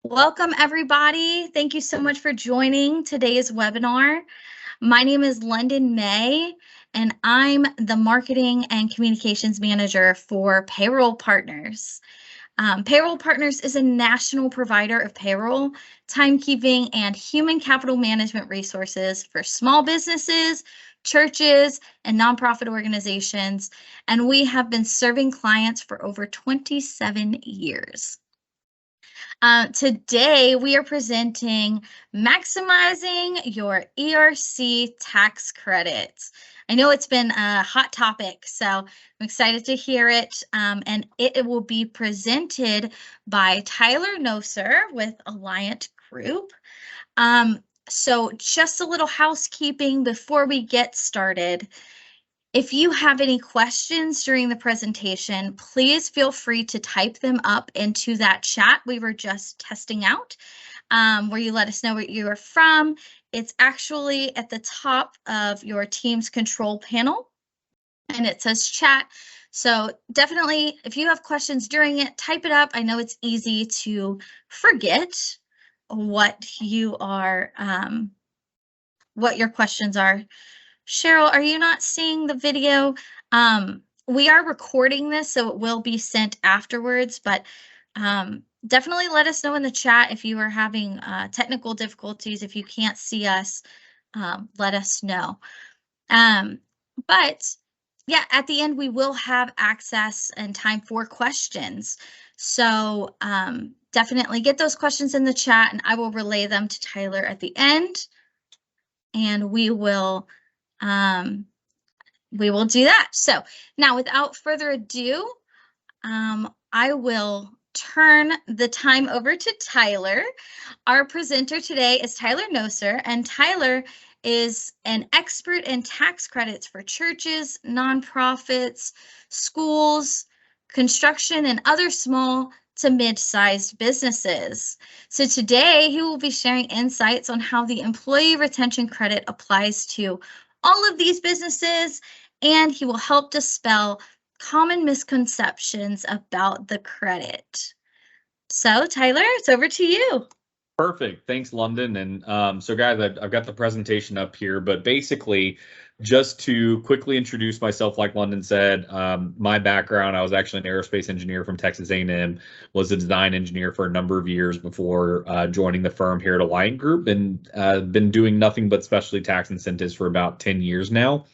Welcome, everybody. Thank you so much for joining today's webinar. My name is London May, and I'm the Marketing and Communications Manager for Payroll Partners. Payroll Partners is a national provider of payroll, timekeeping, and human capital management resources for small businesses, churches, and nonprofit organizations, and we have been serving clients for over 27 years. Today, we are presenting Maximizing Your ERC Tax Credits. I know it's been a hot topic, so I'm excited to hear it. And it will be presented by Tyler Noser with Alliant Group. So just a little housekeeping before we get started. If you have any questions during the presentation, please feel free to type them up into that chat we were just testing out, where you let us know where you are from. It's actually at the top of your Teams control panel, and it says chat. So definitely, if you have questions during it, type it up. I know it's easy to forget what you are, what your questions are. Cheryl, are you not seeing the video? We are recording this, so it will be sent afterwards, but definitely let us know in the chat if you are having technical difficulties. If you can't see us, let us know. But yeah, at the end, we will have access and time for questions. So definitely get those questions in the chat, and I will relay them to Tyler at the end, and we will do that. So now, without further ado, I will turn the time over to Tyler. Our presenter today is Tyler Noser, and Tyler is an expert in tax credits for churches, nonprofits, schools, construction, and other small to mid-sized businesses. So today he will be sharing insights on how the employee retention credit applies to all of these businesses, and he will help dispel common misconceptions about the credit. So Tyler, it's over to you. Perfect. Thanks, London. And so guys, I've got the presentation up here, but basically just to quickly introduce myself, like London said, my background, I was actually an aerospace engineer from Texas A&M, was a design engineer for a number of years before joining the firm here at Alliant Group, and been doing nothing but specialty tax incentives for about 10 years now.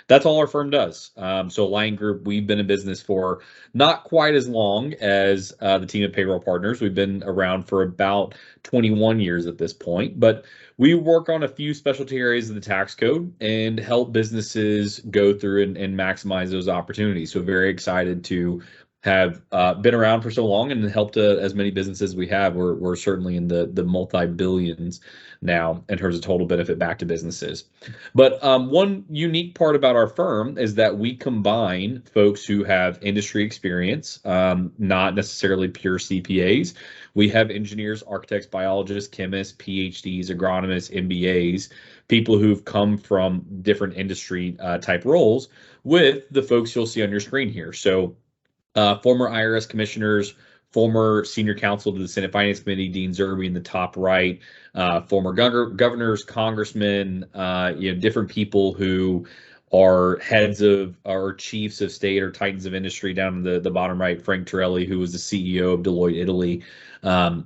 That's all our firm does. So Alliant Group, we've been in business for not quite as long as the team at Payroll Partners. We've been around for about 21 years at this point, but we work on a few specialty areas of the tax code and help businesses go through and maximize those opportunities. So very excited to have been around for so long and helped as many businesses as we have. We're certainly in the multi-billions now in terms of total benefit back to businesses. But one unique part about our firm is that we combine folks who have industry experience, not necessarily pure CPAs. We have engineers, architects, biologists, chemists, PhDs, agronomists, MBAs, people who've come from different industry type roles with the folks you'll see on your screen here. So former IRS commissioners, former senior counsel to the Senate Finance Committee, Dean Zerby in the top right, former governors, congressmen, different people who are heads of or chiefs of state or titans of industry down in the bottom right, Frank Torelli, who was the CEO of Deloitte Italy.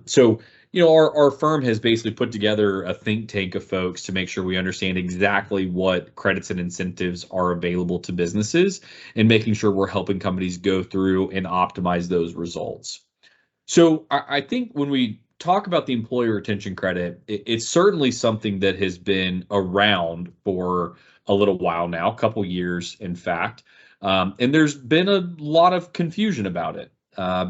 So our firm has basically put together a think tank of folks to make sure we understand exactly what credits and incentives are available to businesses and making sure we're helping companies go through and optimize those results. So I think when we talk about the employee retention credit, it's certainly something that has been around for a little while now, a couple years, in fact. And there's been a lot of confusion about it.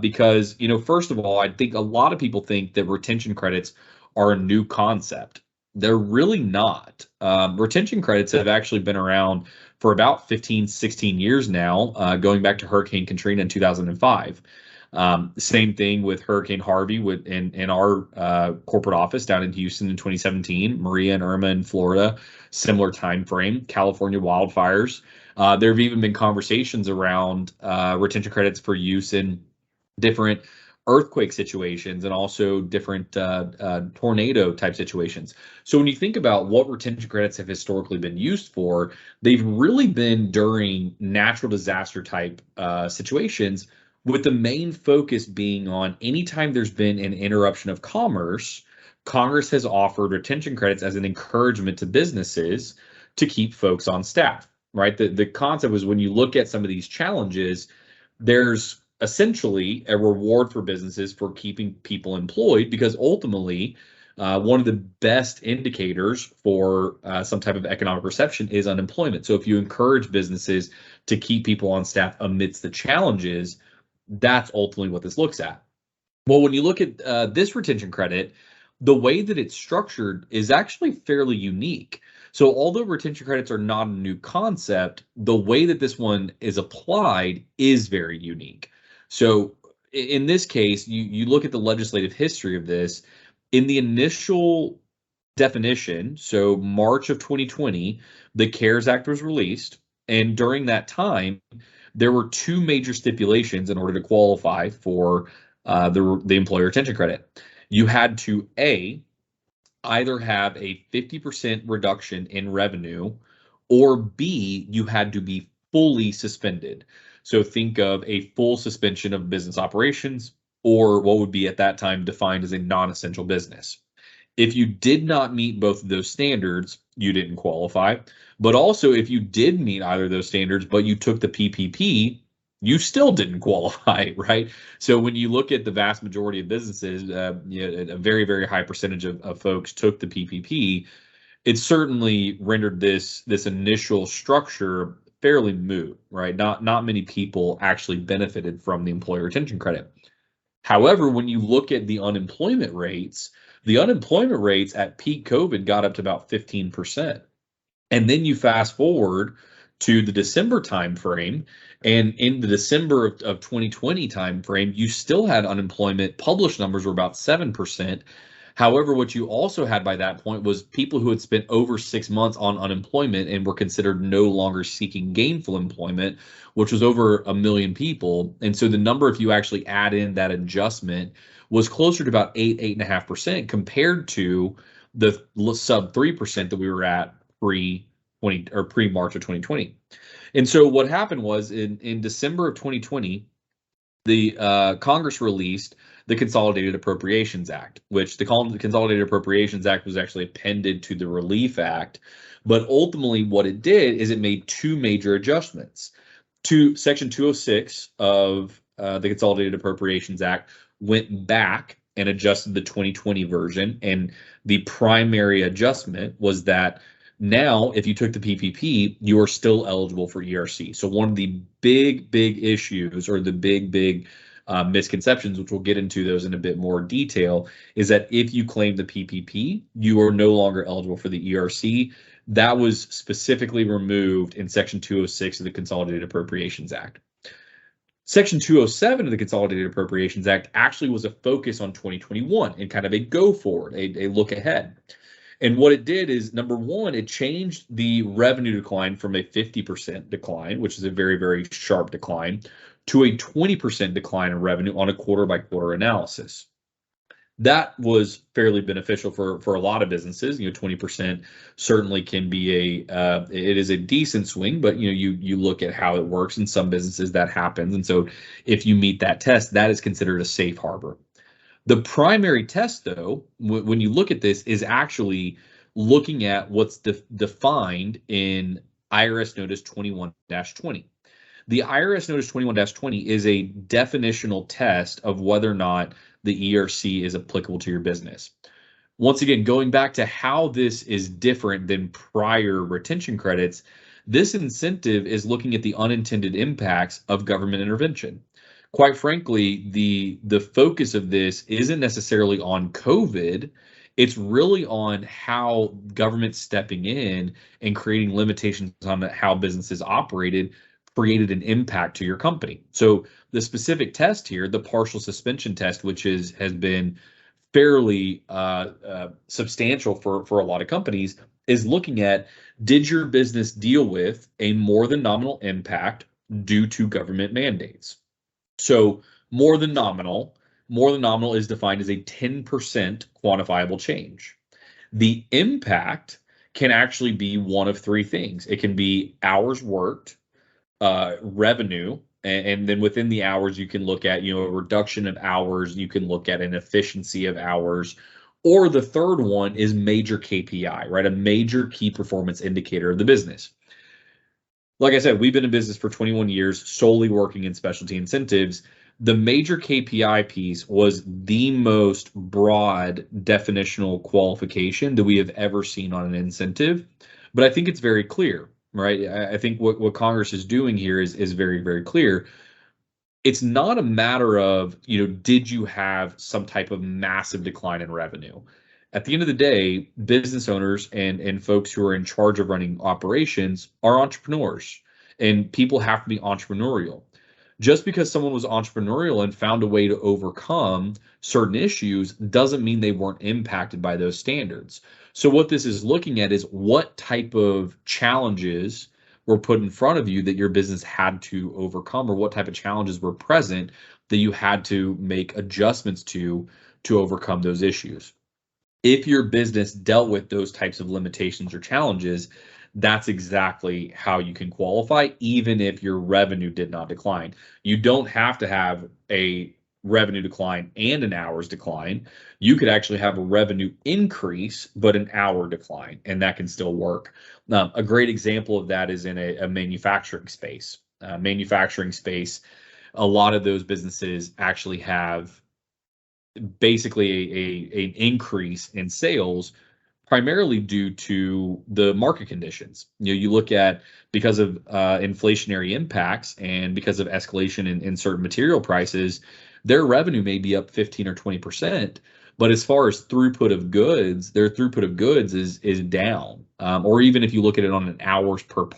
Because, first of all, I think a lot of people think that retention credits are a new concept. They're really not. Retention credits have actually been around for about 15, 16 years now, going back to Hurricane Katrina in 2005. Same thing with Hurricane Harvey in our corporate office down in Houston in 2017, Maria and Irma in Florida, similar time frame, California wildfires. There have even been conversations around retention credits for use in different earthquake situations and also different tornado type situations. So when you think about what retention credits have historically been used for, they've really been during natural disaster type situations, with the main focus being on anytime there's been an interruption of commerce. Congress has offered retention credits as an encouragement to businesses to keep folks on staff, right? The concept was, when you look at some of these challenges, there's essentially a reward for businesses for keeping people employed, because ultimately, one of the best indicators for some type of economic recession is unemployment. So if you encourage businesses to keep people on staff amidst the challenges, that's ultimately what this looks at. Well, when you look at this retention credit, the way that it's structured is actually fairly unique. So although retention credits are not a new concept, the way that this one is applied is very unique. So in this case, you look at the legislative history of this. In the initial definition, so March of 2020, the CARES Act was released. And during that time, there were two major stipulations in order to qualify for the employer retention credit. You had to either have a 50% reduction in revenue, or B, you had to be fully suspended. So think of a full suspension of business operations, or what would be at that time defined as a non-essential business. If you did not meet both of those standards, you didn't qualify. But also, if you did meet either of those standards, but you took the PPP, you still didn't qualify, right? So when you look at the vast majority of businesses, a very, very high percentage of folks took the PPP. It certainly rendered this initial structure fairly moot, right? Not many people actually benefited from the employer retention credit. However, when you look at the unemployment rates at peak COVID got up to about 15%. And then you fast forward to the December timeframe, and in the December of 2020 timeframe, you still had unemployment. Published numbers were about 7%. However, what you also had by that point was people who had spent over 6 months on unemployment and were considered no longer seeking gainful employment, which was over 1 million people. And so the number, if you actually add in that adjustment, was closer to about 8.5% compared to the sub 3% that we were at pre-March of 2020. And so what happened was, in December of 2020, the Congress released the Consolidated Appropriations Act, which the Consolidated Appropriations Act was actually appended to the Relief Act. But ultimately what it did is it made two major adjustments. To Section 206 of the Consolidated Appropriations Act went back and adjusted the 2020 version. And the primary adjustment was that now, if you took the PPP, you are still eligible for ERC. So one of the big issues, or the big misconceptions, which we'll get into those in a bit more detail, is that if you claim the PPP, you are no longer eligible for the ERC. That was specifically removed in Section 206 of the Consolidated Appropriations Act. Section 207 of the Consolidated Appropriations Act actually was a focus on 2021 and kind of a go forward, a look ahead. And what it did is, number one, it changed the revenue decline from a 50% decline, which is a very, very sharp decline, to a 20% decline in revenue on a quarter by quarter analysis. That was fairly beneficial for a lot of businesses. 20% certainly can be it is a decent swing, but you look at how it works in some businesses, that happens. And so if you meet that test, that is considered a safe harbor. The primary test, though, when you look at this, is actually looking at what's defined in IRS Notice 21-20. The IRS Notice 21-20 is a definitional test of whether or not the ERC is applicable to your business. Once again, going back to how this is different than prior retention credits, this incentive is looking at the unintended impacts of government intervention. Quite frankly, the focus of this isn't necessarily on COVID. It's really on how government stepping in and creating limitations on how businesses operated created an impact to your company. So the specific test here, the partial suspension test, which has been fairly substantial for a lot of companies, is looking at, did your business deal with a more than nominal impact due to government mandates? So more than nominal More than nominal is defined as a 10% quantifiable change. The impact can actually be one of three things. It can be hours worked, revenue, and then within the hours, you can look at, a reduction of hours, you can look at an efficiency of hours, or the third one is major KPI, right? A major key performance indicator of the business. Like I said, we've been in business for 21 years, solely working in specialty incentives. The major KPI piece was the most broad definitional qualification that we have ever seen on an incentive. But I think it's very clear, right? I think what Congress is doing here is very, very clear. It's not a matter of, did you have some type of massive decline in revenue? At the end of the day, business owners and folks who are in charge of running operations are entrepreneurs, and people have to be entrepreneurial. Just because someone was entrepreneurial and found a way to overcome certain issues doesn't mean they weren't impacted by those standards. So what this is looking at is what type of challenges were put in front of you that your business had to overcome, or what type of challenges were present that you had to make adjustments to overcome those issues. If your business dealt with those types of limitations or challenges, that's exactly how you can qualify, even if your revenue did not decline. You don't have to have a revenue decline and an hours decline. You could actually have a revenue increase, but an hour decline, and that can still work. A great example of that is in a manufacturing space. Manufacturing space, a lot of those businesses actually have basically an increase in sales primarily due to the market conditions. You look at, because of inflationary impacts and because of escalation in certain material prices, their revenue may be up 15 or 20%. But as far as throughput of goods, their throughput of goods is down. Or even if you look at it on an hours per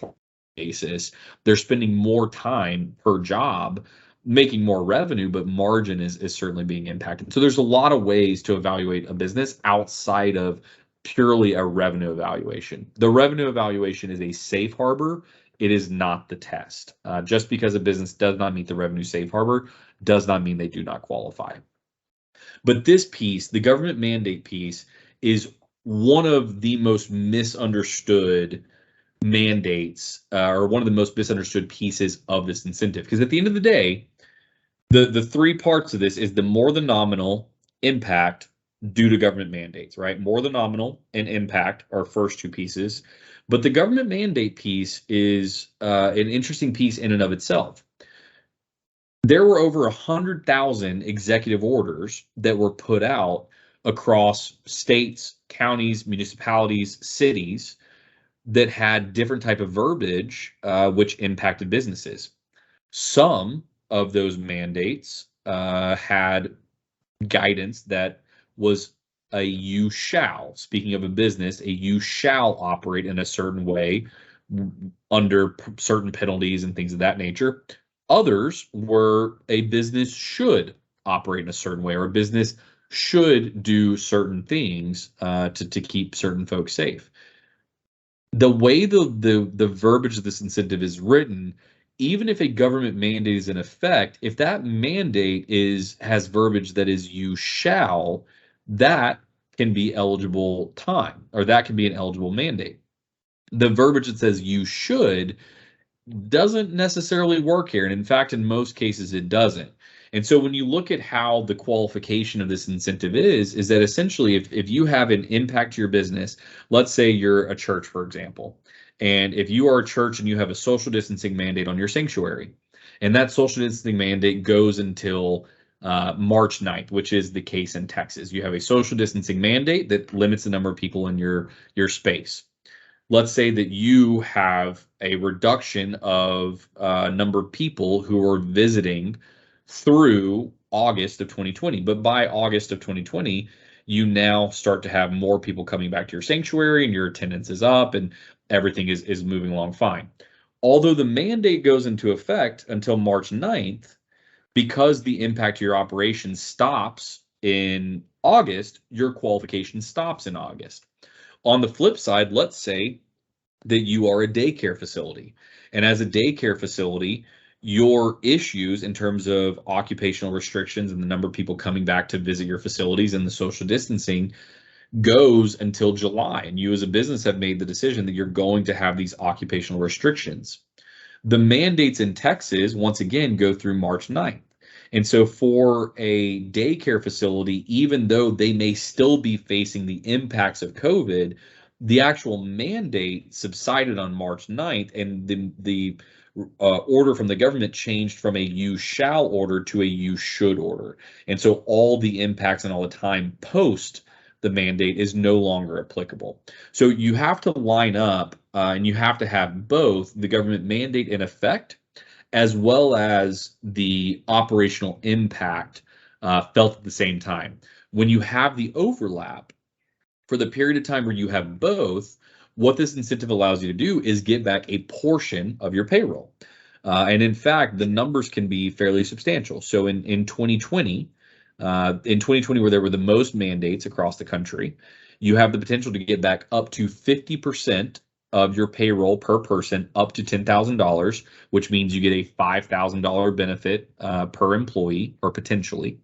basis, they're spending more time per job, making more revenue, but margin is certainly being impacted. So there's a lot of ways to evaluate a business outside of purely a revenue evaluation. The revenue evaluation is a safe harbor. It is not the test. Just because a business does not meet the revenue safe harbor does not mean they do not qualify. But this piece, the government mandate piece, is one of the most misunderstood mandates, or one of the most misunderstood pieces of this incentive. Because at the end of the day, the three parts of this is the more than nominal, impact, due to government mandates, right? More than nominal and impact are first two pieces. But the government mandate piece is an interesting piece in and of itself. There were over 100,000 executive orders that were put out across states, counties, municipalities, cities that had different type of verbiage, which impacted businesses. Some of those mandates had guidance that was a you shall. Speaking of a business, a you shall operate in a certain way under certain penalties and things of that nature. Others were a business should operate in a certain way, or a business should do certain things to keep certain folks safe. The way the verbiage of this incentive is written, even if a government mandate is in effect, if that mandate has verbiage that is you shall, that can be eligible time, or that can be an eligible mandate. The verbiage that says you should doesn't necessarily work here. And in fact, in most cases, it doesn't. And so when you look at how the qualification of this incentive is that essentially if you have an impact to your business, let's say you're a church, for example, and if you are a church and you have a social distancing mandate on your sanctuary, and that social distancing mandate goes until March 9th, which is the case in Texas. You have a social distancing mandate that limits the number of people in your space. Let's say that you have a reduction of number of people who are visiting through August of 2020. But by August of 2020, you now start to have more people coming back to your sanctuary, and your attendance is up and everything is moving along fine. Although the mandate goes into effect until March 9th, because the impact to your operation stops in August, your qualification stops in August. On the flip side, let's say that you are a daycare facility. And as a daycare facility, your issues in terms of occupational restrictions and the number of people coming back to visit your facilities and the social distancing goes until July. And you as a business have made the decision that you're going to have these occupational restrictions. The mandates in Texas, once again, go through March 9th. And so for a daycare facility, even though they may still be facing the impacts of COVID, the actual mandate subsided on March 9th, and the order from the government changed from a you shall order to a you should order. And so all the impacts and all the time post the mandate is no longer applicable. So you have to line up and you have to have both the government mandate in effect as well as the operational impact felt at the same time. When you have the overlap, for the period of time where you have both, what this incentive allows you to do is get back a portion of your payroll. And in fact, the numbers can be fairly substantial. So in 2020, where there were the most mandates across the country, you have the potential to get back up to 50% of your payroll per person, up to $10,000, which means you get a $5,000 benefit per employee, or potentially.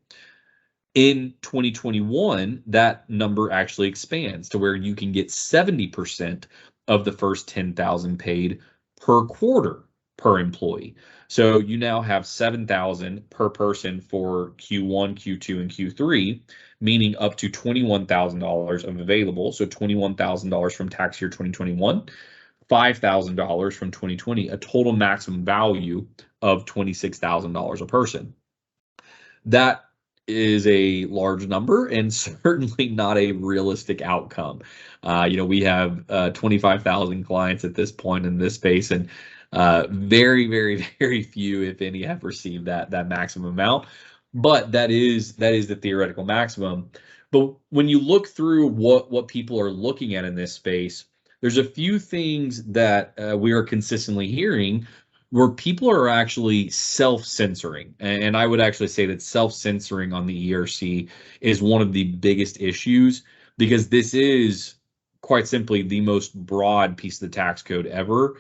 In 2021, that number actually expands to where you can get 70% of the first 10,000 paid per quarter per employee. So you now have 7,000 per person for Q1, Q2, and Q3, meaning up to $21,000 of available. So $21,000 from tax year 2021, $5,000 from 2020, a total maximum value of $26,000 a person. That is a large number and certainly not a realistic outcome. We have 25,000 clients at this point in this space, and very, very, very few, if any, have received that maximum amount. But that is the theoretical maximum. But when you look through what people are looking at in this space, there's a few things that we are consistently hearing where people are actually self-censoring. And I would actually say that self-censoring on the ERC is one of the biggest issues, because this is quite simply the most broad piece of the tax code ever.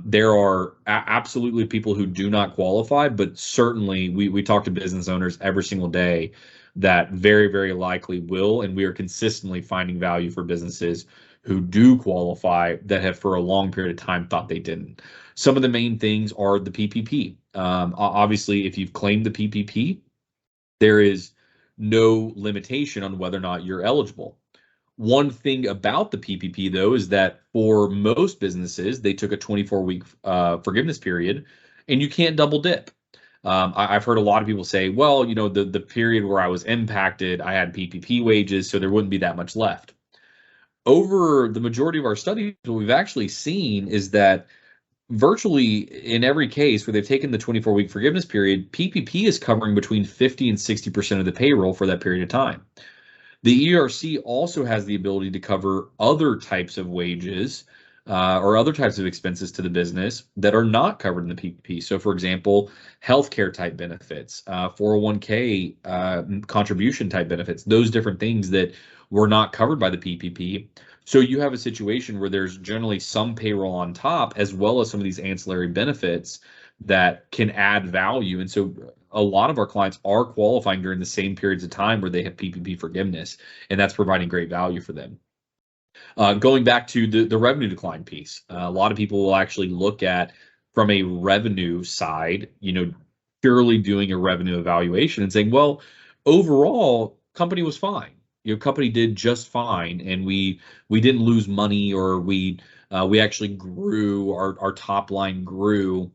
There are absolutely people who do not qualify, but certainly we talk to business owners every single day that very, very likely will, and we are consistently finding value for businesses who do qualify that have for a long period of time thought they didn't. Some of the main things are the PPP. Obviously, if you've claimed the PPP, there is no limitation on whether or not you're eligible. One thing about the PPP, though, is that for most businesses, they took a 24-week forgiveness period, and you can't double dip. I've heard a lot of people say, well, the period where I was impacted, I had PPP wages, so there wouldn't be that much left. Over the majority of our studies, what we've actually seen is that virtually in every case where they've taken the 24-week forgiveness period, PPP is covering between 50 and 60% of the payroll for that period of time. The ERC also has the ability to cover other types of wages or other types of expenses to the business that are not covered in the PPP. So, for example, healthcare type benefits, 401k contribution type benefits, those different things that were not covered by the PPP. So you have a situation where there's generally some payroll on top, as well as some of these ancillary benefits that can add value. And so a lot of our clients are qualifying during the same periods of time where they have PPP forgiveness, and that's providing great value for them. Going back to the revenue decline piece, a lot of people will actually look at from a revenue side, purely doing a revenue evaluation and saying, well, overall, company was fine. Your company did just fine, and we didn't lose money, or we actually grew, our top line grew.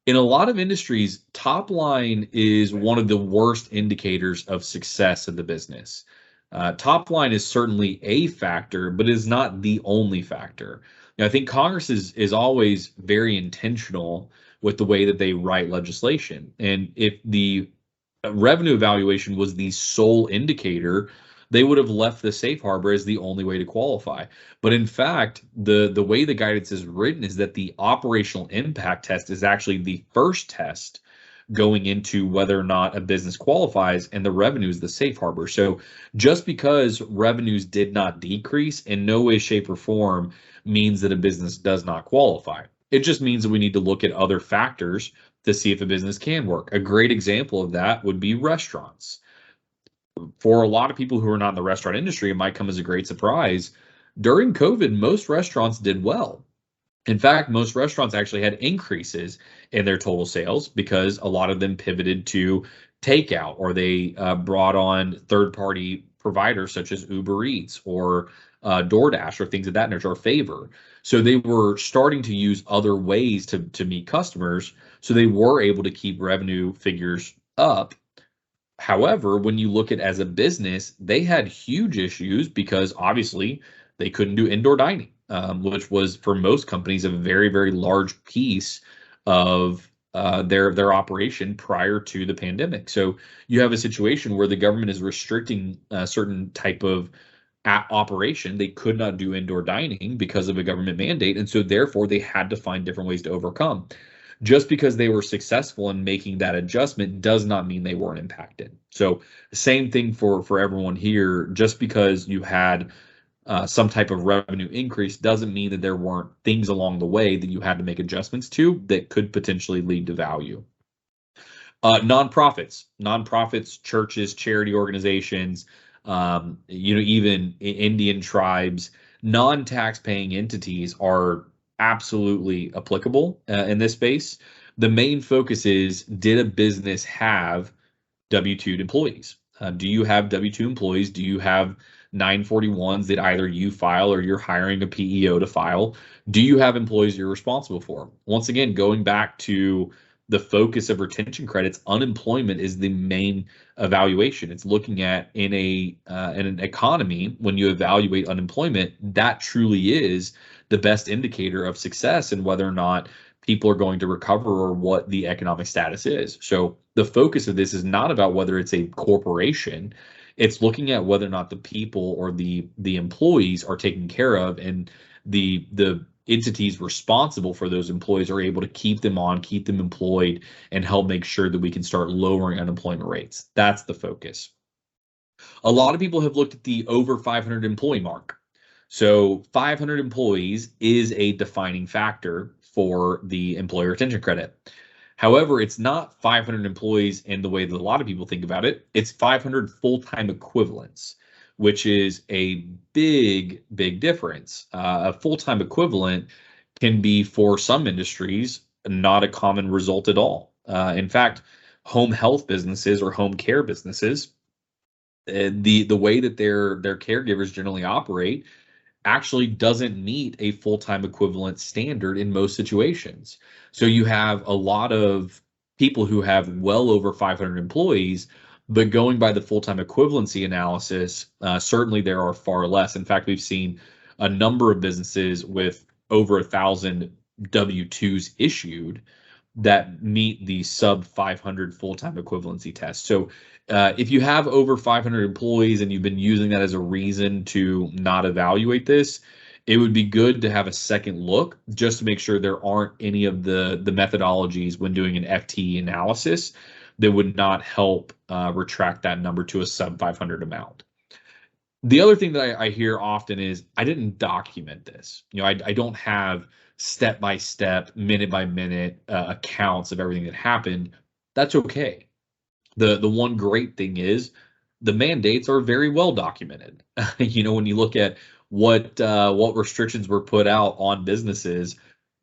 In a lot of industries, top line is one of the worst indicators of success of the business. Top line is certainly a factor, but is not the only factor. I think Congress is always very intentional with the way that they write legislation. And if the revenue evaluation was the sole indicator, they would have left the safe harbor as the only way to qualify. But in fact, the way the guidance is written is that the operational impact test is actually the first test going into whether or not a business qualifies, and the revenue is the safe harbor. So just because revenues did not decrease in no way, shape, or form means that a business does not qualify. It just means that we need to look at other factors to see if a business can work. A great example of that would be restaurants. For a lot of people who are not in the restaurant industry, it might come as a great surprise. During COVID, most restaurants did well. In fact, most restaurants actually had increases in their total sales because a lot of them pivoted to takeout, or they brought on third-party providers such as Uber Eats or DoorDash or things of that nature, or Favor. So they were starting to use other ways to meet customers. So they were able to keep revenue figures up. However, when you look at as a business, they had huge issues because obviously they couldn't do indoor dining, which was for most companies a very, very large piece of their operation prior to the pandemic. So you have a situation where the government is restricting a certain type of operation. They could not do indoor dining because of a government mandate, and so therefore they had to find different ways to overcome. Just because they were successful in making that adjustment does not mean they weren't impacted. So same thing for everyone here. Just because you had some type of revenue increase doesn't mean that there weren't things along the way that you had to make adjustments to that could potentially lead to value. Nonprofits, churches, charity organizations, even Indian tribes, non-tax paying entities are absolutely applicable in this space. The main focus is, did a business have W-2 employees? Do you have W-2 employees? Do you have 941s that either you file or you're hiring a PEO to file? Do you have employees you're responsible for? Once again, going back to the focus of retention credits, unemployment is the main evaluation. It's looking at in an economy, when you evaluate unemployment, that truly is the best indicator of success and whether or not people are going to recover or what the economic status is. So the focus of this is not about whether it's a corporation. It's looking at whether or not the people or the employees are taken care of, and the entities responsible for those employees are able to keep them on, keep them employed, and help make sure that we can start lowering unemployment rates. That's the focus. A lot of people have looked at the over 500 employee mark. So 500 employees is a defining factor for the employee retention credit. However, it's not 500 employees in the way that a lot of people think about it. It's 500 full-time equivalents, which is a big, big difference. A full-time equivalent can be, for some industries, not a common result at all. In fact, home health businesses or home care businesses, the way that their caregivers generally operate actually doesn't meet a full-time equivalent standard in most situations. So you have a lot of people who have well over 500 employees, but going by the full-time equivalency analysis, certainly there are far less. In fact, we've seen a number of businesses with over 1,000 W-2s issued that meet the sub 500 full-time equivalency test. So if you have over 500 employees and you've been using that as a reason to not evaluate this, it would be good to have a second look just to make sure there aren't any of the methodologies when doing an FTE analysis that would not help retract that number to a sub 500 amount. The other thing that I hear often is, I didn't document this. I don't have step-by-step, minute-by-minute accounts of everything that happened. That's okay. The one great thing is the mandates are very well documented. When you look at what restrictions were put out on businesses,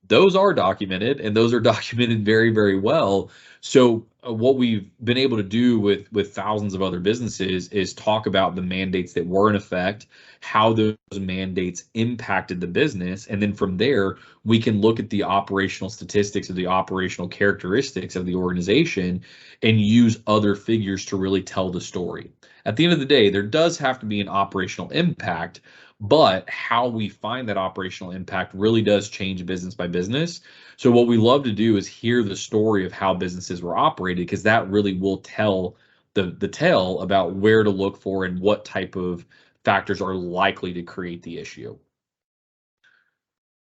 those are documented, and those are documented very, very well. So what we've been able to do with thousands of other businesses is talk about the mandates that were in effect, how those mandates impacted the business, and then from there we can look at the operational statistics or the operational characteristics of the organization and use other figures to really tell the story. At the end of the day, there does have to be an operational impact, but how we find that operational impact really does change business by business. So what we love to do is hear the story of how businesses were operated, because that really will tell the tale about where to look for and what type of factors are likely to create the issue.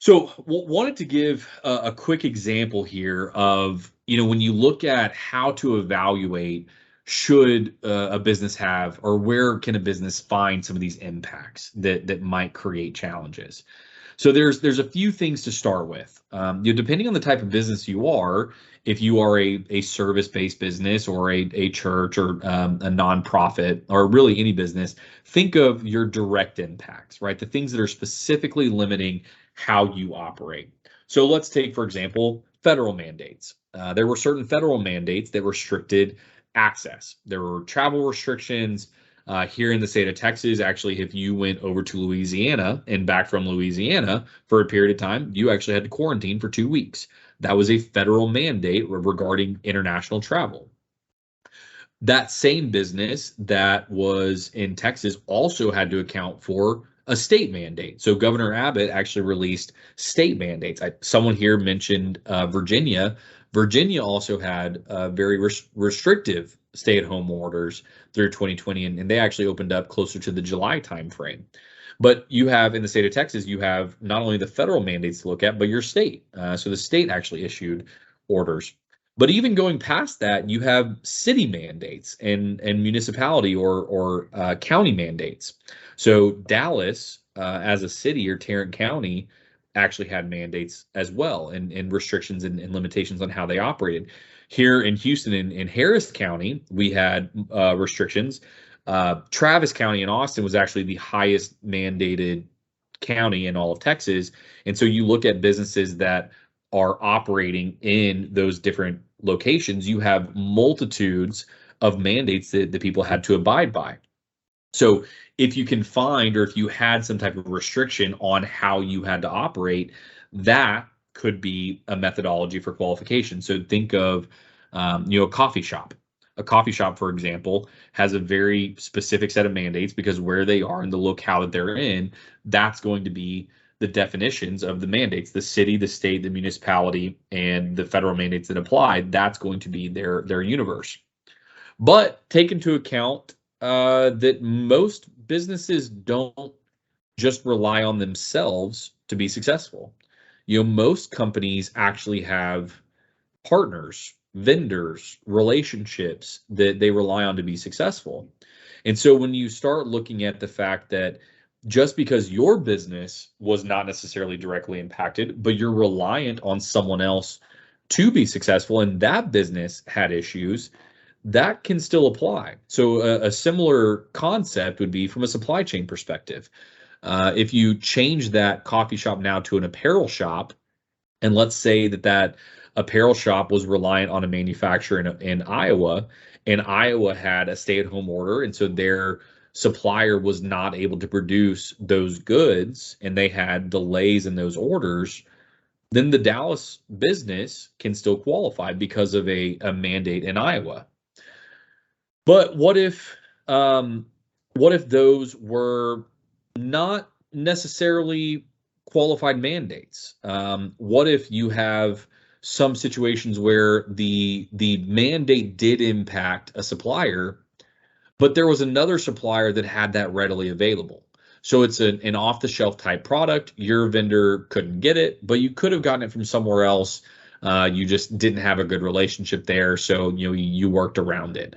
So wanted to give a quick example here of, when you look at how to evaluate, should a business have, or where can a business find some of these impacts that might create challenges. So there's a few things to start with. Depending on the type of business you are, if you are a service-based business or a church or a nonprofit or really any business, think of your direct impacts, right? The things that are specifically limiting how you operate. So let's take, for example, federal mandates. There were certain federal mandates that restricted access. There were travel restrictions. Here in the state of Texas, actually, if you went over to Louisiana and back from Louisiana for a period of time, you actually had to quarantine for 2 weeks. That was a federal mandate regarding international travel. That same business that was in Texas also had to account for a state mandate. So Governor Abbott actually released state mandates. Someone here mentioned Virginia. Virginia also had very restrictive stay-at-home orders through 2020, and they actually opened up closer to the July timeframe. But you have in the state of Texas, you have not only the federal mandates to look at, but your state. So the state actually issued orders. But even going past that, you have city mandates and municipality or county mandates. So Dallas, as a city or Tarrant County, actually had mandates as well and restrictions and limitations on how they operated. Here in Houston, in Harris County, we had restrictions. Travis County in Austin was actually the highest mandated county in all of Texas. And so you look at businesses that are operating in those different locations, you have multitudes of mandates that the people had to abide by. So if you can find, or if you had some type of restriction on how you had to operate, that could be a methodology for qualification. So think of, a coffee shop. A coffee shop, for example, has a very specific set of mandates because where they are in the locale that they're in, that's going to be the definitions of the mandates, the city, the state, the municipality, and the federal mandates that apply. That's going to be their universe. But take into account that most businesses don't just rely on themselves to be successful. Most companies actually have partners, vendors, relationships that they rely on to be successful. And so when you start looking at the fact that just because your business was not necessarily directly impacted, but you're reliant on someone else to be successful and that business had issues, that can still apply. So a similar concept would be from a supply chain perspective. If you change that coffee shop now to an apparel shop, and let's say that apparel shop was reliant on a manufacturer in Iowa, and Iowa had a stay-at-home order, and so their supplier was not able to produce those goods, and they had delays in those orders, then the Dallas business can still qualify because of a mandate in Iowa. But what if those were not necessarily qualified mandates? What if you have some situations where the mandate did impact a supplier, but there was another supplier that had that readily available? So it's an off-the-shelf type product. Your vendor couldn't get it, but you could have gotten it from somewhere else. You just didn't have a good relationship there, so you worked around it.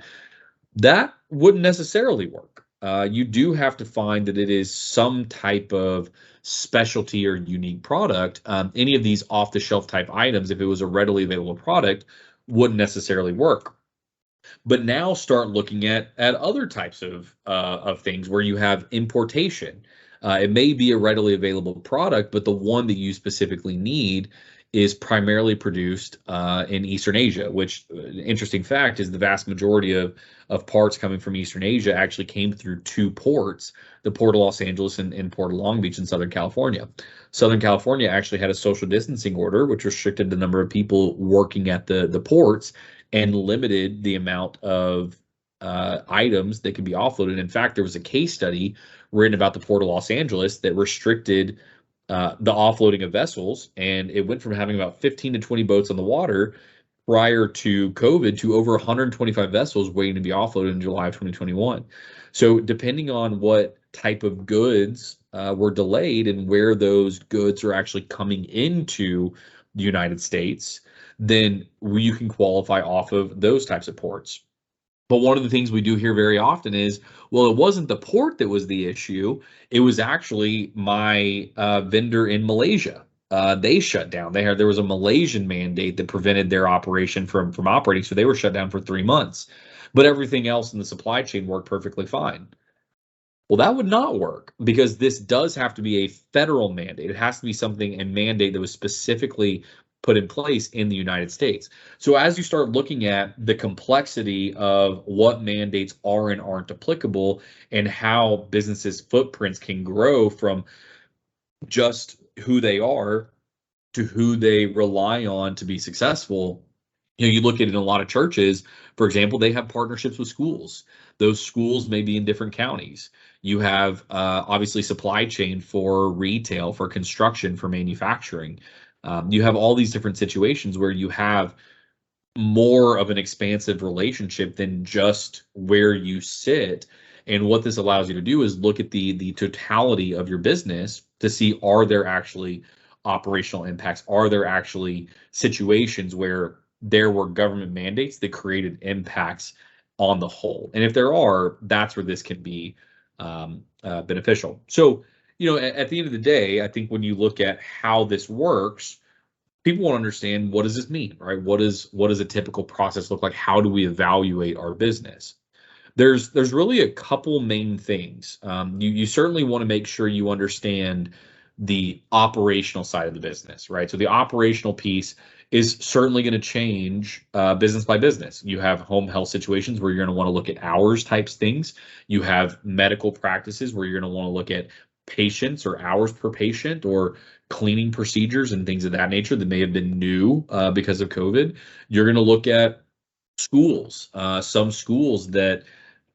That wouldn't necessarily work. You do have to find that it is some type of specialty or unique product. Any of these off-the-shelf type items, if it was a readily available product, wouldn't necessarily work. But now start looking at other types of things where you have importation. It may be a readily available product, but the one that you specifically need is primarily produced in Eastern Asia, which, interesting fact, is the vast majority of parts coming from Eastern Asia actually came through two ports, the Port of Los Angeles and Port of Long Beach in Southern California. Southern California actually had a social distancing order, which restricted the number of people working at the ports and limited the amount of items that could be offloaded. In fact, there was a case study written about the Port of Los Angeles that restricted the offloading of vessels, and it went from having about 15 to 20 boats on the water prior to COVID to over 125 vessels waiting to be offloaded in July of 2021. So depending on what type of goods were delayed and where those goods are actually coming into the United States, then you can qualify off of those types of ports. But one of the things we do hear very often is, well, it wasn't the port that was the issue. It was actually my vendor in Malaysia. They shut down. There was a Malaysian mandate that prevented their operation from operating, so they were shut down for 3 months. But everything else in the supply chain worked perfectly fine. Well, that would not work because this does have to be a federal mandate. It has to be something, a mandate that was specifically put in place in the United States. So as you start looking at the complexity of what mandates are and aren't applicable and how businesses' footprints can grow from just who they are to who they rely on to be successful. You look at it in a lot of churches, for example, they have partnerships with schools. Those schools may be in different counties. You have obviously supply chain for retail, for construction, for manufacturing. You have all these different situations where you have more of an expansive relationship than just where you sit. And what this allows you to do is look at the totality of your business to see, are there actually operational impacts? Are there actually situations where there were government mandates that created impacts on the whole? And if there are, that's where this can be beneficial. So, at the end of the day, I think when you look at how this works, people want to understand, what does this mean, right? What does a typical process look like? How do we evaluate our business? There's really a couple main things. You certainly want to make sure you understand the operational side of the business, right? So the operational piece is certainly going to change business by business. You have home health situations where you're going to want to look at hours types things. You have medical practices where you're going to want to look at patients or hours per patient, or cleaning procedures and things of that nature that may have been new because of COVID. You're going to look at schools, some schools that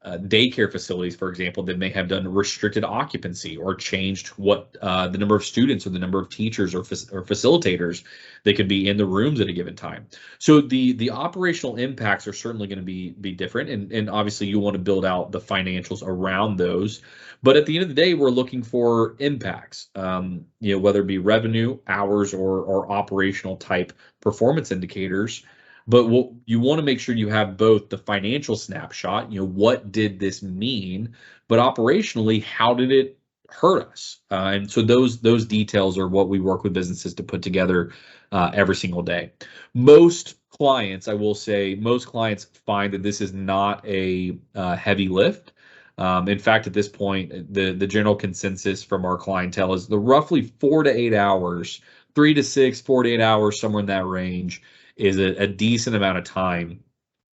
daycare facilities, for example, that may have done restricted occupancy or changed what the number of students or the number of teachers or facilitators that could be in the rooms at a given time. So the operational impacts are certainly going to be different, and obviously you want to build out the financials around those. But at the end of the day, we're looking for impacts, whether it be revenue, hours, or operational type performance indicators. But what you want to make sure you have both the financial snapshot, what did this mean, but operationally, how did it hurt us? And so those details are what we work with businesses to put together every single day. Most clients, I will say, most clients find that this is not a heavy lift. In fact, at this point, the general consensus from our clientele is the roughly 4 to 8 hours, 3 to 6, 4 to 8 hours, somewhere in that range, is a decent amount of time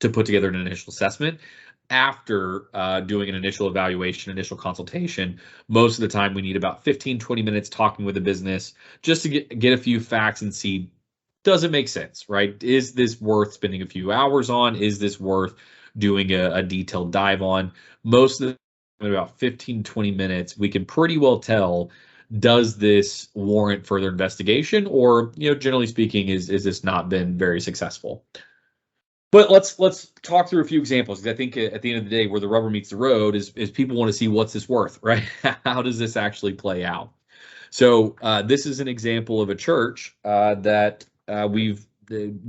to put together an initial assessment. After doing an initial evaluation, initial consultation, most of the time we need about 15, 20 minutes talking with the business just to get a few facts and see, does it make sense, right? Is this worth spending a few hours on? Is this worth doing a detailed dive on? Most of the time, in about 15, 20 minutes, we can pretty well tell, does this warrant further investigation, or, generally speaking, is this not been very successful? But let's talk through a few examples, because I think at the end of the day, where the rubber meets the road is people want to see, what's this worth, right? How does this actually play out? So this is an example of a church that we've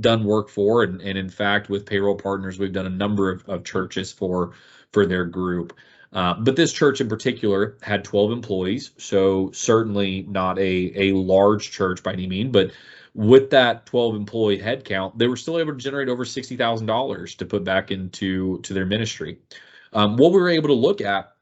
done work for, and in fact, with Payroll Partners, we've done a number of churches for their group. But this church in particular had 12 employees, so certainly not a large church by any means, but with that 12 employee headcount, they were still able to generate over $60,000 to put back into their ministry. What we were able to look at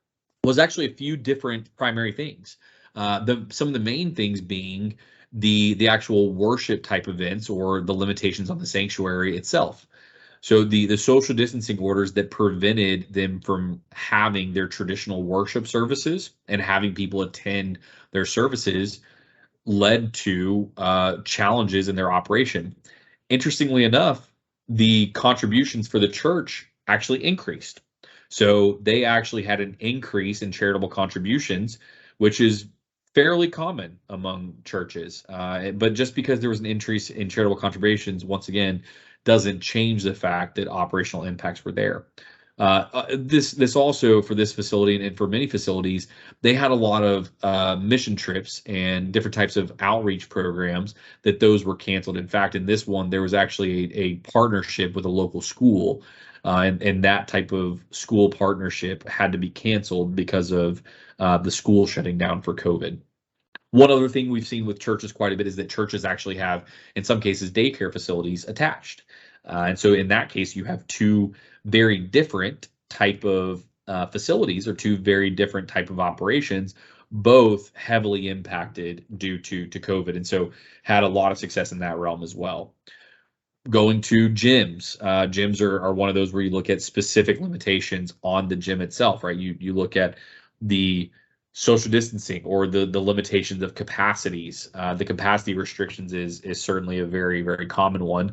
was actually a few different primary things. Some of the main things being the actual worship type events, or the limitations on the sanctuary itself. So the social distancing orders that prevented them from having their traditional worship services and having people attend their services led to challenges in their operation. Interestingly enough, the contributions for the church actually increased. So they actually had an increase in charitable contributions, which is fairly common among churches. But just because there was an increase in charitable contributions, once again, doesn't change the fact that operational impacts were there. This also, for this facility and for many facilities, they had a lot of mission trips and different types of outreach programs that those were canceled. In fact, in this one, there was actually a partnership with a local school and that type of school partnership had to be canceled because of the school shutting down for COVID. One other thing we've seen with churches quite a bit is that churches actually have, in some cases, daycare facilities attached. And so in that case, you have two very different type of facilities or two very different type of operations, both heavily impacted due to COVID. And so had a lot of success in that realm as well. Going to gyms. Gyms are one of those where you look at specific limitations on the gym itself, right? You look at the social distancing or the limitations of capacities. The capacity restrictions is certainly a very, very common one.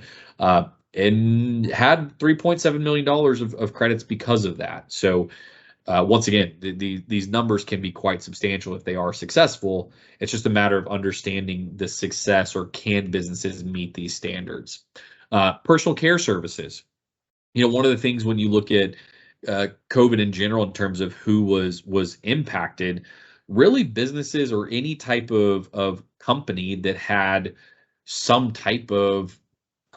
And had $3.7 million of credits because of that. So once again, these numbers can be quite substantial if they are successful. It's just a matter of understanding the success, or can businesses meet these standards. Personal care services. One of the things when you look at COVID in general in terms of who was impacted, really businesses or any type of company that had some type of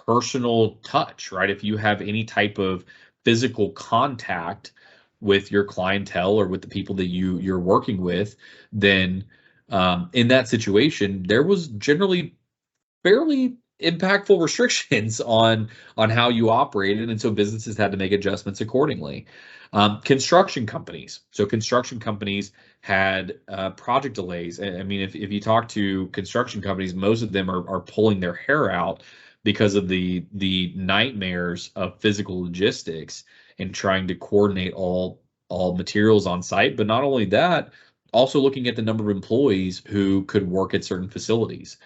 personal touch, right? If you have any type of physical contact with your clientele or with the people that you're working with, then in that situation, there was generally fairly impactful restrictions on how you operated, and so businesses had to make adjustments accordingly. Construction companies. So construction companies had project delays. I mean, if you talk to construction companies, most of them are pulling their hair out because of the nightmares of physical logistics and trying to coordinate all materials on site. But not only that, also looking at the number of employees who could work at certain facilities.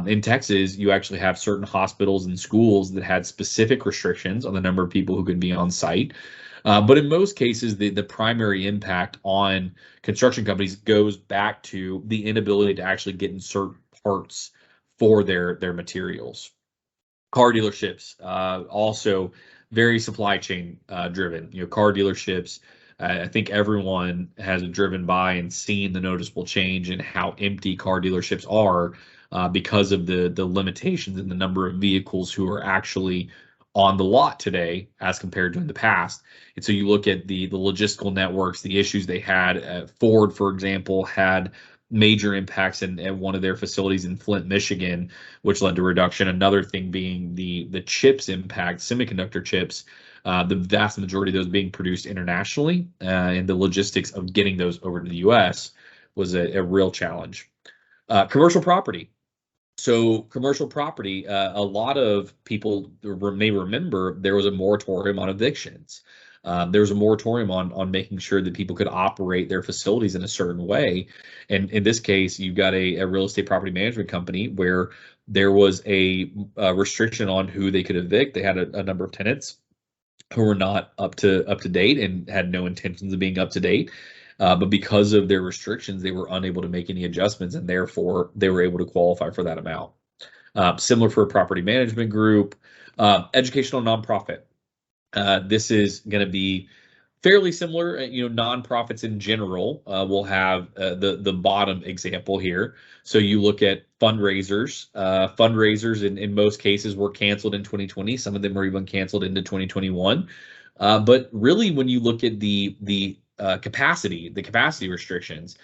In Texas, you actually have certain hospitals and schools that had specific restrictions on the number of people who could be on site. But in most cases, the primary impact on construction companies goes back to the inability to actually get insert parts for their materials. Car dealerships, also very supply chain driven. Car dealerships, I think everyone has driven by and seen the noticeable change in how empty car dealerships are because of the limitations in the number of vehicles who are actually on the lot today as compared to in the past. And so you look at the logistical networks, the issues they had. Ford, for example, had major impacts at one of their facilities in Flint, Michigan, which led to reduction. Another thing being the chips impact, semiconductor chips, the vast majority of those being produced internationally, and the logistics of getting those over to the US was a real challenge. Commercial property. So commercial property, a lot of people may remember there was a moratorium on evictions. There was a moratorium on making sure that people could operate their facilities in a certain way. And in this case, you've got a real estate property management company where there was a restriction on who they could evict. They had a number of tenants who were not up to date and had no intentions of being up to date. But because of their restrictions, they were unable to make any adjustments, and therefore they were able to qualify for that amount. Similar for a property management group. Educational nonprofit. This is going to be fairly similar. Nonprofits in general will have the bottom example here. So you look at fundraisers. Fundraisers in most cases were canceled in 2020. Some of them were even canceled into 2021. But really, when you look at the capacity restrictions,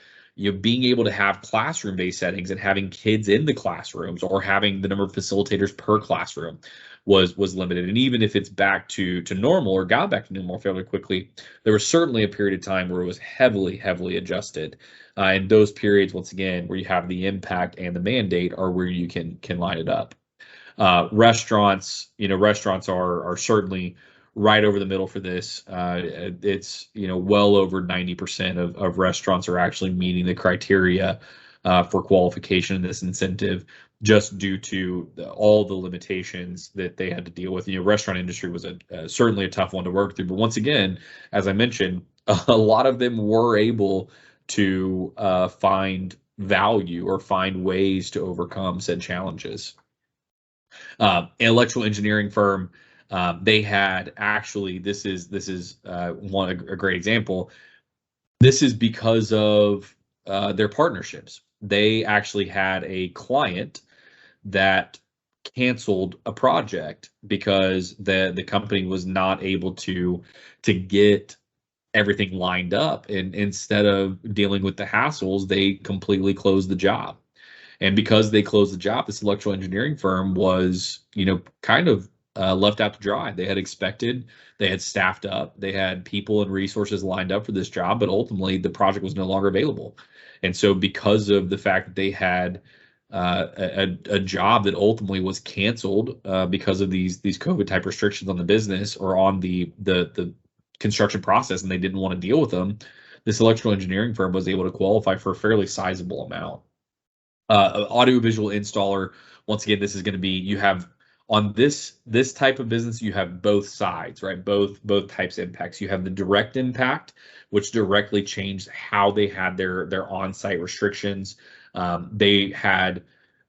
being able to have classroom-based settings and having kids in the classrooms or having the number of facilitators per classroom was limited. And even if it's back to normal or got back to normal fairly quickly, there was certainly a period of time where it was heavily adjusted. And those periods, once again, where you have the impact and the mandate are where you can line it up. Restaurants, restaurants are certainly right over the middle for this. It's well over 90% of restaurants are actually meeting the criteria for qualification in this incentive, just due to all the limitations that they had to deal with. Restaurant industry was certainly a tough one to work through. But once again, as I mentioned, a lot of them were able to find value or find ways to overcome said challenges. An electrical engineering firm, they had actually, this is a great example. This is because of their partnerships. They actually had a client that canceled a project because the company was not able to get everything lined up, and instead of dealing with the hassles, they completely closed the job. And because they closed the job, this electrical engineering firm was, kind of left out to dry. They had expected, they had staffed up, they had people and resources lined up for this job, but ultimately the project was no longer available. And so, because of the fact that they had a job that ultimately was canceled because of these COVID type restrictions on the business or on the construction process, and they didn't want to deal with them, this electrical engineering firm was able to qualify for a fairly sizable amount. Audiovisual installer, once again, this is going to be, you have on this type of business, you have both sides, right? Both types of impacts. You have the direct impact, which directly changed how they had their on-site restrictions. They had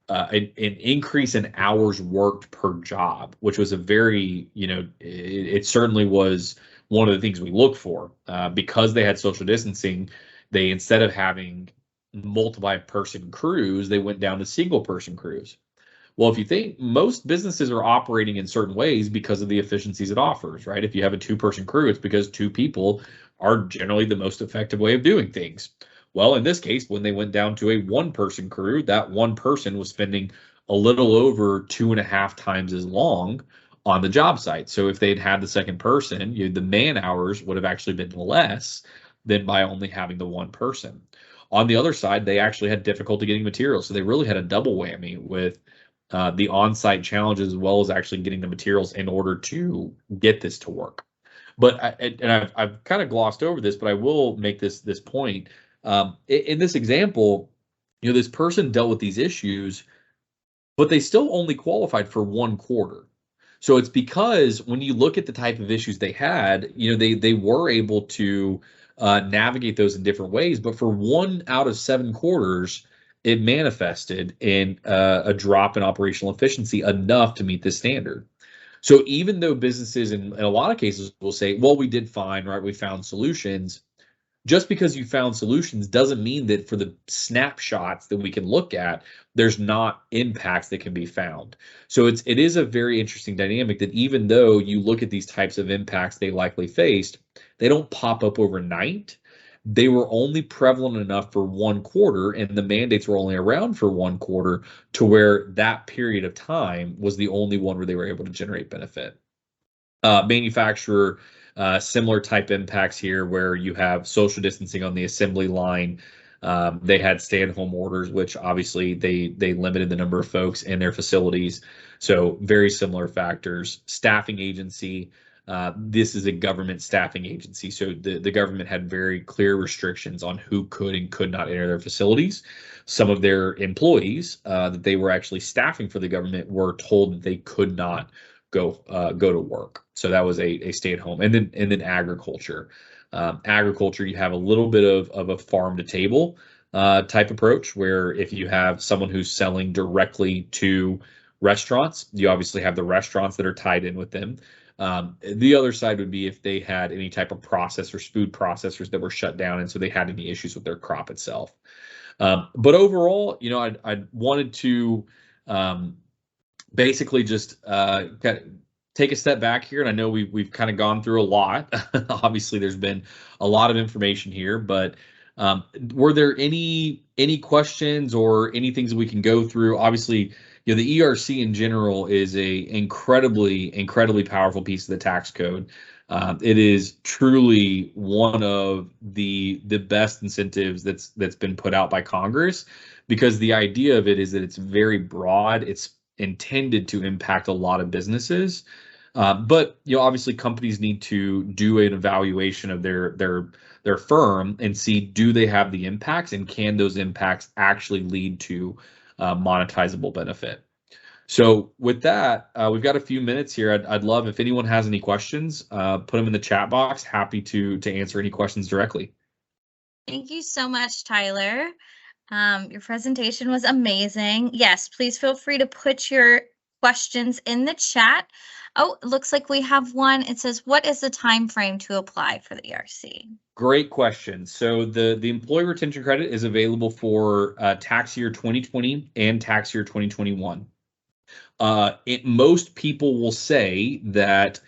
an increase in hours worked per job, which was a very, it certainly was one of the things we look for. Because they had social distancing, they, instead of having multi-person crews, they went down to single-person crews. Well, if you think, most businesses are operating in certain ways because of the efficiencies it offers, right? If you have a two-person crew, it's because two people are generally the most effective way of doing things. Well, in this case, when they went down to a one-person crew, that one person was spending a little over 2.5 times as long on the job site. So if they'd had the second person, the man hours would have actually been less than by only having the one person. On the other side, they actually had difficulty getting materials. So they really had a double whammy with the on-site challenges, as well as actually getting the materials in order to get this to work. But I've kind of glossed over this, but I will make this point. In this example, this person dealt with these issues, but they still only qualified for 1 quarter. So it's because when you look at the type of issues they had, they were able to navigate those in different ways. But for 1 out of 7 quarters, it manifested in a drop in operational efficiency enough to meet this standard. So even though businesses in a lot of cases will say, well, we did fine, right? We found solutions. Just because you found solutions doesn't mean that for the snapshots that we can look at, there's not impacts that can be found. So it is a very interesting dynamic that even though you look at these types of impacts they likely faced, they don't pop up overnight. They were only prevalent enough for 1 quarter, and the mandates were only around for 1 quarter, to where that period of time was the only one where they were able to generate benefit. Manufacturer, similar type impacts here, where you have social distancing on the assembly line. They had stay-at-home orders, which obviously they limited the number of folks in their facilities. So very similar factors. Staffing agency. This is a government staffing agency, so the government had very clear restrictions on who could and could not enter their facilities. Some of their employees that they were actually staffing for the government were told that they could not go to work. So that was a stay-at-home. And then agriculture. Agriculture, you have a little bit of a farm to table type approach, where if you have someone who's selling directly to restaurants, you obviously have the restaurants that are tied in with them. The other side would be if they had any type of processors, food processors that were shut down, and so they had any issues with their crop itself. But overall, I wanted to basically just kind of take a step back here, and I know we've kind of gone through a lot. Obviously, there's been a lot of information here, but were there any questions or any things that we can go through? Obviously, the ERC in general is a incredibly powerful piece of the tax code. It is truly one of the best incentives that's been put out by Congress, because the idea of it is that it's very broad. It's intended to impact a lot of businesses. But obviously companies need to do an evaluation of their firm and see, do they have the impacts, and can those impacts actually lead to monetizable benefit. So with that, we've got a few minutes here. I'd love, if anyone has any questions, put them in the chat box. Happy to answer any questions directly. Thank you so much, Tyler. Your presentation was amazing. Yes, please feel free to put your questions in the chat. Oh, it looks like we have one. It says, what is the time frame to apply for the ERC? Great question. So the employee retention credit is available for tax year 2020 and tax year 2021. Most people will say that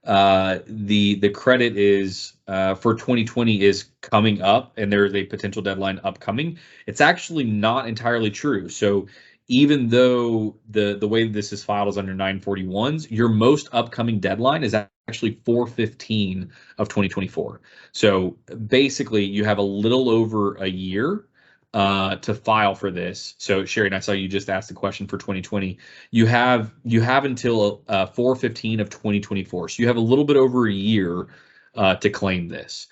the credit is for 2020 is coming up, and there is a potential deadline upcoming. It's actually not entirely true. So even though the way this is filed is under 941s, your most upcoming deadline is actually 4/15 of 2024. So basically, you have a little over a year to file for this. So Sherry, and I saw you just asked the question for 2020. You have until 4/15 of 2024. So you have a little bit over a year to claim this.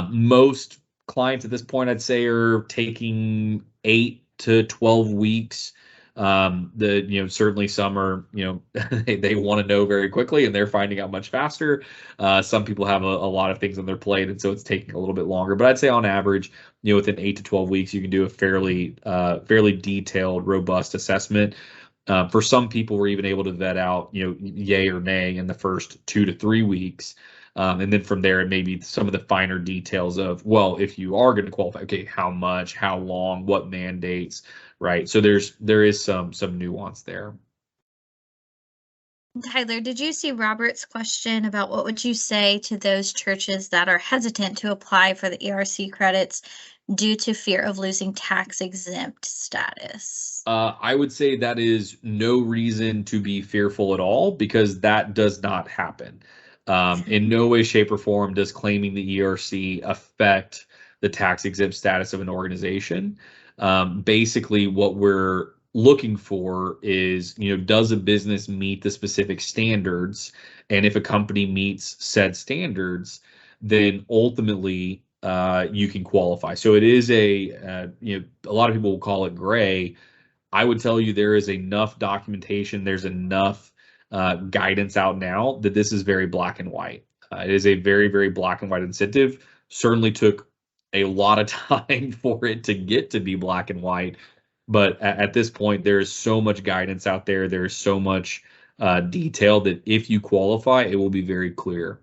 Most clients at this point, I'd say, are taking 8 to 12 weeks. Certainly some are, they want to know very quickly, and they're finding out much faster. Some people have a lot of things on their plate, and so it's taking a little bit longer. But I'd say on average, within 8 to 12 weeks, you can do a fairly detailed, robust assessment. For some people, we're even able to vet out, yay or nay in the first 2 to 3 weeks. And then from there, it may be some of the finer details of, well, if you are going to qualify, okay, how much, how long, what mandates, right? So there is some nuance there. Tyler, did you see Robert's question about what would you say to those churches that are hesitant to apply for the ERC credits due to fear of losing tax exempt status? I would say that is no reason to be fearful at all, because that does not happen. In no way, shape, or form does claiming the ERC affect the tax exempt status of an organization. Basically, what we're looking for is, does a business meet the specific standards? And if a company meets said standards, then ultimately you can qualify. So it is a lot of people will call it gray. I would tell you there is enough documentation, there's enough guidance out now that this is very black and white. It is a very, very black and white incentive. Certainly took a lot of time for it to get to be black and white. But at this point, there is so much guidance out there. There is so much detail that if you qualify, it will be very clear.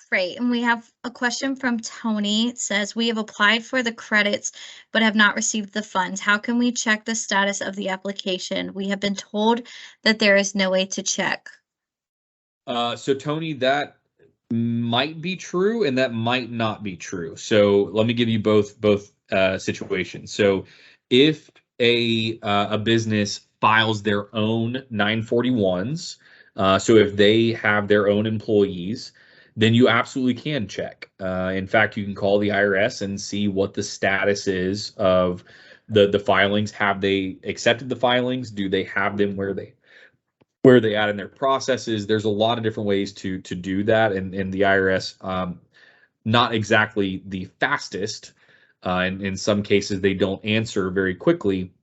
Great. And we have a question from Tony. It says, we have applied for the credits, but have not received the funds. How can we check the status of the application? We have been told that there is no way to check. So Tony, that might be true and that might not be true. So let me give you both situations. So if a business files their own 941s, so if they have their own employees, then you absolutely can check. In fact, you can call the IRS and see what the status is of the filings. Have they accepted the filings? Do they have them where they at in their processes? There's a lot of different ways to do that, and the IRS, not exactly the fastest. In some cases, they don't answer very quickly,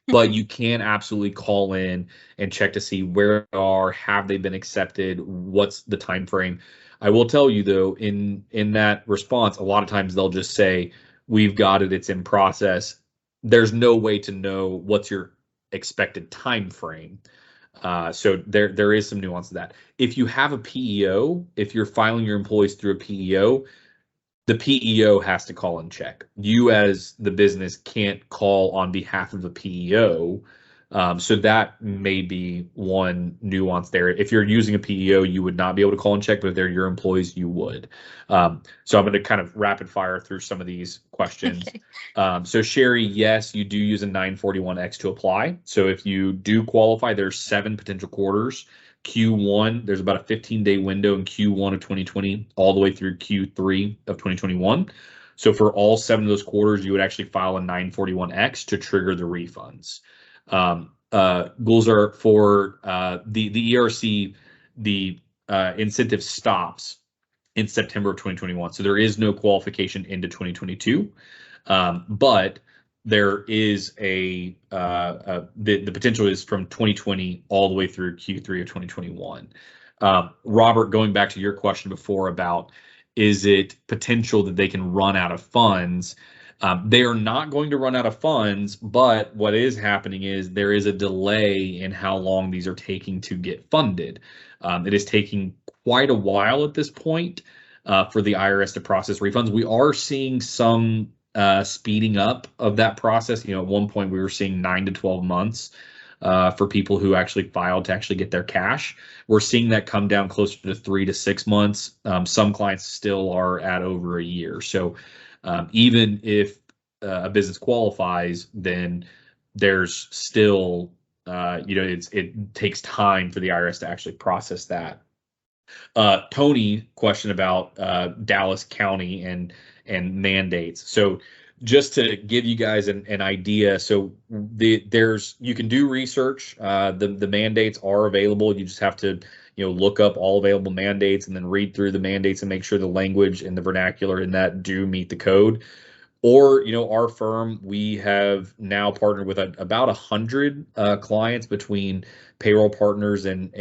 but you can absolutely call in and check to see where they are, have they been accepted, what's the time frame. I will tell you though, in that response, a lot of times they'll just say, "We've got it, it's in process." There's no way to know what's your expected time frame. So there is some nuance to that. If you have a PEO, if you're filing your employees through a PEO, the PEO has to call and check. You as the business can't call on behalf of the PEO. So that may be one nuance there. If you're using a PEO, you would not be able to call and check, but if they're your employees, you would. So I'm going to kind of rapid fire through some of these questions. Okay. So Sherry, yes, you do use a 941X to apply. So if you do qualify, there's 7 potential quarters. Q1, there's about a 15-day window in Q1 of 2020 all the way through Q3 of 2021. So for all 7 of those quarters, you would actually file a 941X to trigger the refunds. Goals are for the ERC, the incentive stops in September of 2021. So there is no qualification into 2022, but there is the potential is from 2020 all the way through Q3 of 2021. Robert, going back to your question before about, is it potential that they can run out of funds? They are not going to run out of funds, but what is happening is there is a delay in how long these are taking to get funded. It is taking quite a while at this point for the IRS to process refunds. We are seeing some speeding up of that process. At one point we were seeing 9 to 12 months. for people who actually filed to actually get their cash. We're seeing that come down closer to 3 to 6 months. Some clients still are at over a year. So even if a business qualifies, then there's still, it takes time for the IRS to actually process that. Tony question about Dallas County and mandates. So just to give you guys an idea, so you can do research. The mandates are available. You just have to look up all available mandates and then read through the mandates and make sure the language and the vernacular in that do meet the code. Or, our firm, we have now partnered with about 100 clients between Payroll Partners and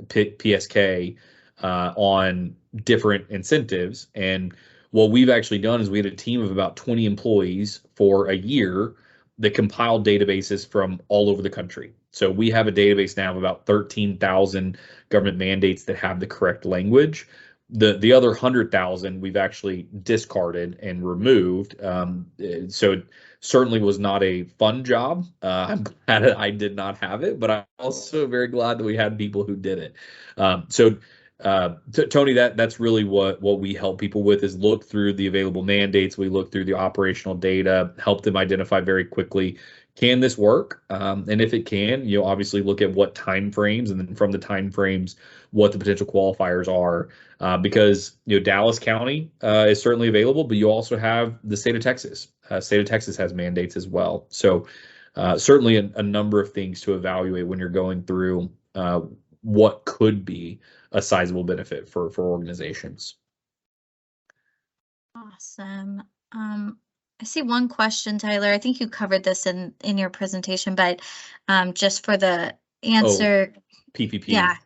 PSK on different incentives. And what we've actually done is we had a team of about 20 employees for a year that compiled databases from all over the country. So we have a database now of about 13,000 government mandates that have the correct language. The other 100,000 we've actually discarded and removed. So it certainly was not a fun job. I'm glad I did not have it, but I'm also very glad that we had people who did it. Tony, that's really what we help people with, is look through the available mandates. We look through the operational data, help them identify very quickly, can this work? And if it can, obviously look at what time frames, and then from the time frames, what the potential qualifiers are. Because Dallas County is certainly available, but you also have the state of Texas. State of Texas has mandates as well. So certainly a number of things to evaluate when you're going through what could be a sizable benefit for organizations. Awesome. I see one question, Tyler. I think you covered this in your presentation, but just for the answer. PPP. Yeah.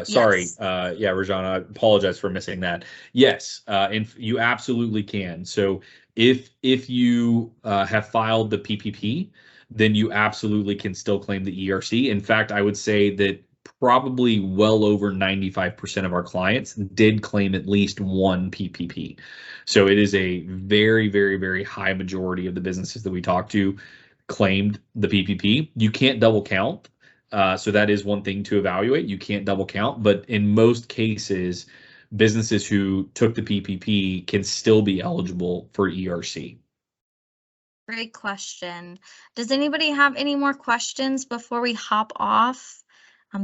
Sorry. Yes. Yeah, Rajana, I apologize for missing that. Yes, and you absolutely can. So if you have filed the PPP, then you absolutely can still claim the ERC. In fact, I would say that probably well over 95% of our clients did claim at least one PPP. So it is a very, very, very high majority of the businesses that we talk to claimed the PPP. You can't double count. So that is one thing to evaluate. You can't double count, but in most cases, businesses who took the PPP can still be eligible for ERC. Great question. Does anybody have any more questions before we hop off?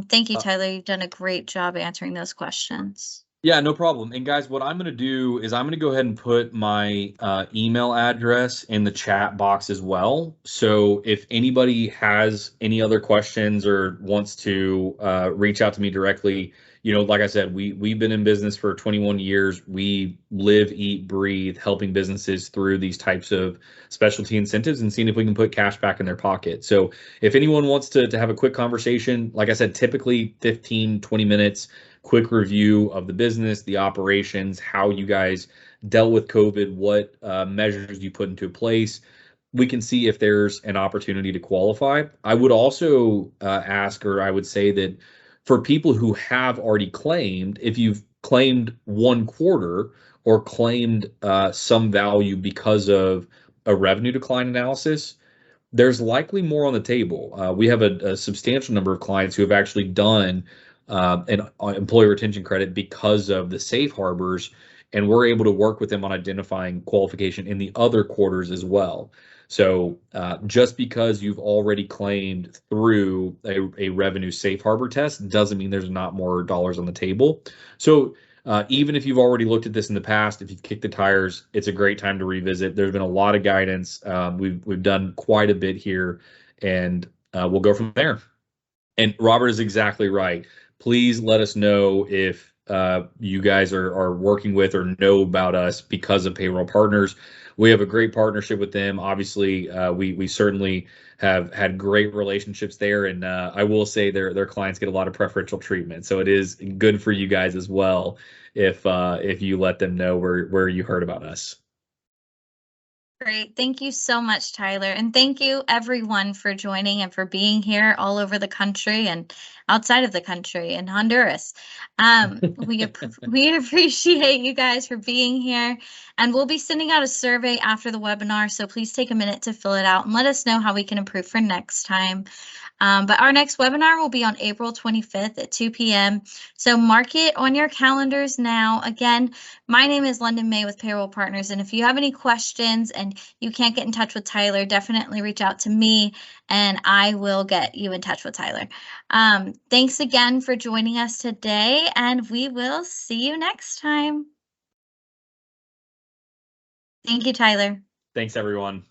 Thank you, Tyler. You've done a great job answering those questions. Yeah, no problem. And guys, what I'm going to do is I'm going to go ahead and put my email address in the chat box as well. So if anybody has any other questions or wants to reach out to me directly, like I said, we've been in business for 21 years. We live, eat, breathe, helping businesses through these types of specialty incentives and seeing if we can put cash back in their pocket. So if anyone wants to have a quick conversation, like I said, typically 15, 20 minutes, quick review of the business, the operations, how you guys dealt with COVID, what measures you put into place. We can see if there's an opportunity to qualify. I would also ask, or I would say that for people who have already claimed, if you've claimed one quarter or claimed some value because of a revenue decline analysis, there's likely more on the table. We have a substantial number of clients who have actually done an employee retention credit because of the safe harbors, and we're able to work with them on identifying qualification in the other quarters as well. So just because you've already claimed through a revenue safe harbor test doesn't mean there's not more dollars on the table. So even if you've already looked at this in the past, if you've kicked the tires, it's a great time to revisit. There's been a lot of guidance. We've done quite a bit here, and we'll go from there. And Robert is exactly right. Please let us know if you guys are working with or know about us because of Payroll Partners. We have a great partnership with them. Obviously, we certainly have had great relationships there, and I will say their clients get a lot of preferential treatment. So it is good for you guys as well if you let them know where you heard about us. Great. Thank you so much, Tyler. And thank you everyone for joining and for being here all over the country and outside of the country in Honduras. We appreciate you guys for being here, and we'll be sending out a survey after the webinar. So please take a minute to fill it out and let us know how we can improve for next time. But our next webinar will be on April 25th at 2 p.m. So mark it on your calendars now. Again, my name is London May with Payroll Partners. And if you have any questions and you can't get in touch with Tyler, definitely reach out to me and I will get you in touch with Tyler. Thanks again for joining us today, and we will see you next time. Thank you, Tyler. Thanks, everyone.